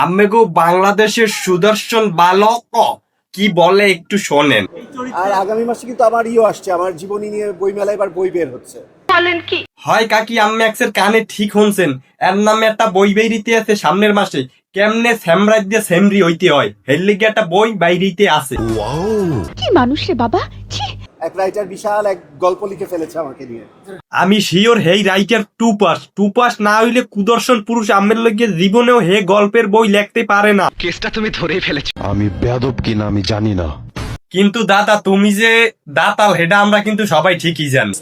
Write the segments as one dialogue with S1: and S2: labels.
S1: আম্মেগো বাংলাদেশের সুদর্শন বালক কি বলে একটু শোনেন।
S2: আর আগামী মাসে কিন্তু আমার আসছে, আমার জীবনী নিয়ে বইমেলায় এবার বই বের হচ্ছে।
S1: হয় কাকি আম্মে এক্সের কানে ঠিক শুনছেন, এর নামে একটা বই বেরিতে আছে সামনের মাসে। কেমনে স্যামরাজ দিয়ে সেমরি হইতে হয় এর লিগে একটা বই বাইরিতে আছে।
S3: কি মানুষ রে বাবা, ছি।
S2: এক রাইটার বিশাল এক গল্প লিখে ফেলেছে আমাকে নিয়ে।
S1: আমি sure hey writer to pass না হইলে কুদর্শন পুরুষ আম্মের লগে জীবনেও হে গল্পের বই লিখতে পারে না।
S4: কেসটা তুমি ধরেই ফেলেছো।
S5: আমি বেয়াদব কিনা আমি জানি না।
S1: কিন্তু দাদা তুমি যে দাতাল হেডা আমরা কিন্তু সবাই ঠিকই জানি।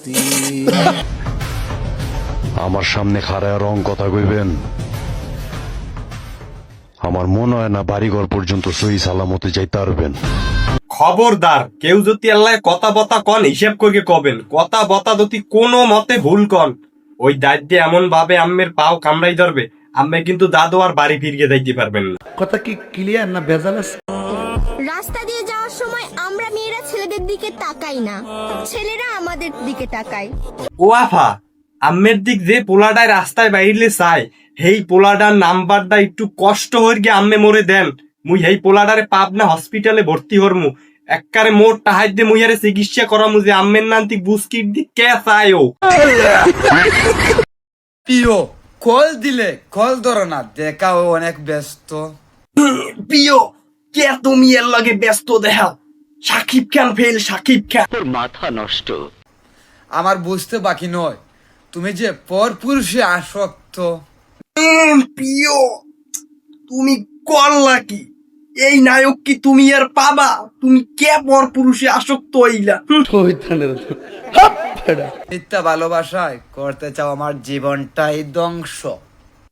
S5: আমার সামনে খাড়ায় রং কথা কইবেন, আমার মনে হয় না বাড়িঘর পর্যন্ত সহি সালামতে যাইতে পারবেন।
S1: খবরদার কেউ যদি আল্লাহ কথা বতা কন হিসেব করে কবেন, কথা বতা যদি কোনো মতে ভুল কন ওই দায়িত্ব দিয়ে এমন ভাবে আম্মের পাও কামড়াই ধরবে আম্মে কিন্তু দাদু আর বাড়ি ফিরিয়ে যাইতে পারবেন না।
S6: কথা কি ক্লিয়ার না ভেজাল আছে?
S7: রাস্তা দিয়ে যাওয়ার সময় আমরা মেয়েরা ছেলেদের দিকে তাকাই না, ছেলেরা আমাদের দিকে তাকায়।
S1: ও আফা, আম্মের দিক যে পোলাডায় রাস্তায় বাইরে চাই হেই পোলাডার নাম্বারটা একটু কষ্ট হয়ে গিয়ে আম্মে মরে দেন, মুই হেই পোলাডারে পাবনা হসপিটালে ভর্তি হরমু। এককারে মোট টাহাই দিয়ে মুইয়ারে চিকিৎসা করামু যে আম্মের নান্তি বুস্কির দিক কে চাই ও।
S8: প্রিয় কল দিলে কল ধরো না, দেখা ও অনেক ব্যস্ত।
S1: প্রিয় কে তুমি এর লগে ব্যস্ত দেখা? সাকিব খান ফেল, সাকিব খান।
S4: তোর মাথা নষ্ট।
S8: আমার বুঝতে বাকি নয় তুমি যে পর পুরুষে আসক্ত।
S1: প্রিয় তুমি করলা কি? এই নায়ক কি তুমি আর পাবা? তুমি কে পর পুরুষে আসক্ত হইলা?
S8: মিথ্যা ভালোবাসায় করতে চাও আমার জীবনটাই ধ্বংস।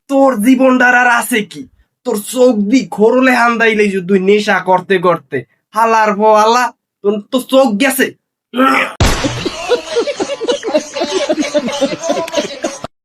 S1: তোর জীবনটার আর আছে কি? তোর চোখ দি খোরলে হান্দাইলে তুই নেশা করতে করতে হালার পো হালা তোর তো চোখ গেছে।